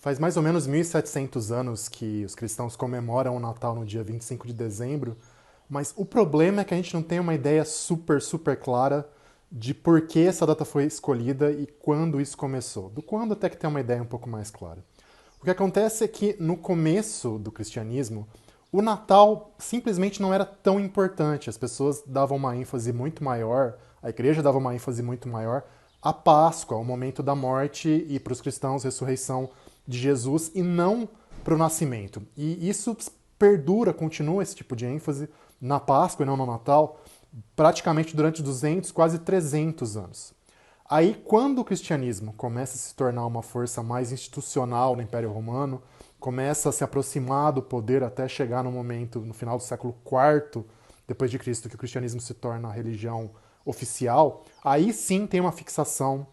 Faz mais ou menos 1700 anos que os cristãos comemoram o Natal no dia 25 de dezembro, mas o problema é que a gente não tem uma ideia super clara de por que essa data foi escolhida e quando isso começou. Do quando até que tem uma ideia um pouco mais clara. O que acontece é que no começo do cristianismo, o Natal simplesmente não era tão importante. As pessoas davam uma ênfase muito maior, a igreja dava uma ênfase muito maior à Páscoa, ao momento da morte e para os cristãos, ressurreição de Jesus e não para o nascimento. E isso perdura, continua esse tipo de ênfase na Páscoa e não no Natal, praticamente durante 200, quase 300 anos. Aí, quando o cristianismo começa a se tornar uma força mais institucional no Império Romano, começa a se aproximar do poder até chegar no momento, no final do século IV depois de Cristo, que o cristianismo se torna a religião oficial, aí sim tem uma fixação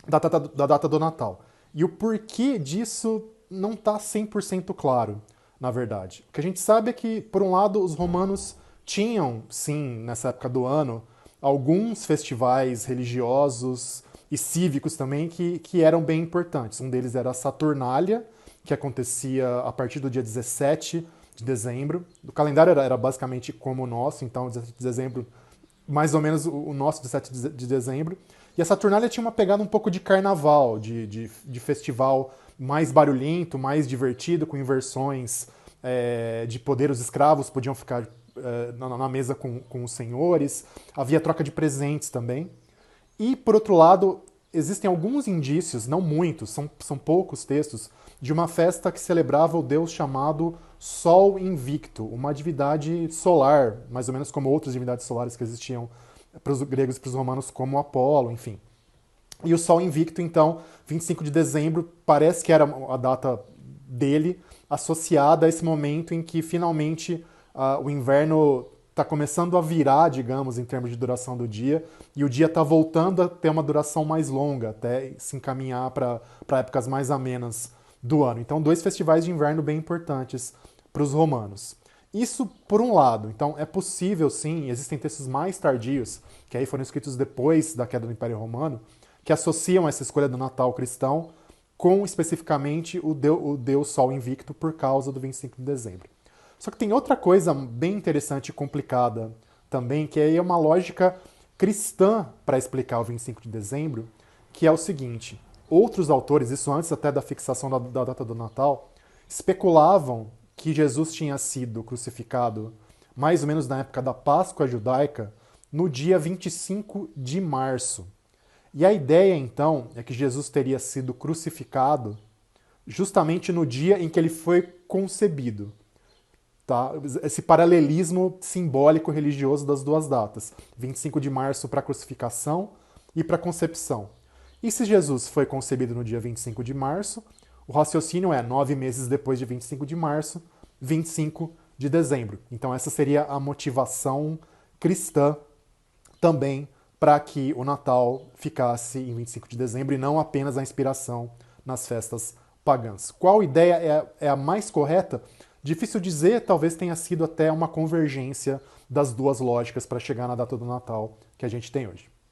da data do Natal. E o porquê disso não está 100% claro, na verdade. O que a gente sabe é que, por um lado, os romanos tinham, sim, nessa época do ano, alguns festivais religiosos e cívicos também que eram bem importantes. Um deles era a Saturnália, que acontecia a partir do dia 17 de dezembro. O calendário era basicamente como o nosso, então 17 de dezembro, mais ou menos o nosso 17 de dezembro. E a Saturnália tinha uma pegada um pouco de carnaval, de festival mais barulhento, mais divertido, com inversões de poder. Os escravos podiam ficar na mesa com os senhores. Havia troca de presentes também. E, por outro lado, existem alguns indícios, não muitos, são poucos textos, de uma festa que celebrava o deus chamado Sol Invicto, uma divindade solar, mais ou menos como outras divindades solares que existiam para os gregos e para os romanos, como Apolo, enfim. E o Sol Invicto, então, 25 de dezembro, parece que era a data dele, associada a esse momento em que finalmente o inverno está começando a virar, digamos, em termos de duração do dia, e o dia está voltando a ter uma duração mais longa, até se encaminhar para épocas mais amenas do ano. Então, dois festivais de inverno bem importantes para os romanos. Isso por um lado. Então, é possível, sim, existem textos mais tardios, que aí foram escritos depois da queda do Império Romano, que associam essa escolha do Natal cristão com especificamente o Deus Sol Invicto por causa do 25 de dezembro. Só que tem outra coisa bem interessante e complicada também, que aí é uma lógica cristã para explicar o 25 de dezembro, que é o seguinte: outros autores, isso antes até da fixação da data do Natal, especulavam que Jesus tinha sido crucificado mais ou menos na época da Páscoa judaica, no dia 25 de março. E a ideia, então, é que Jesus teria sido crucificado justamente no dia em que ele foi concebido. Tá? Esse paralelismo simbólico religioso das duas datas, 25 de março para a crucificação e para a concepção. E se Jesus foi concebido no dia 25 de março, o raciocínio é 9 meses depois de 25 de março, 25 de dezembro. Então essa seria a motivação cristã também para que o Natal ficasse em 25 de dezembro e não apenas a inspiração nas festas pagãs. Qual ideia é a mais correta? Difícil dizer, talvez tenha sido até uma convergência das duas lógicas para chegar na data do Natal que a gente tem hoje.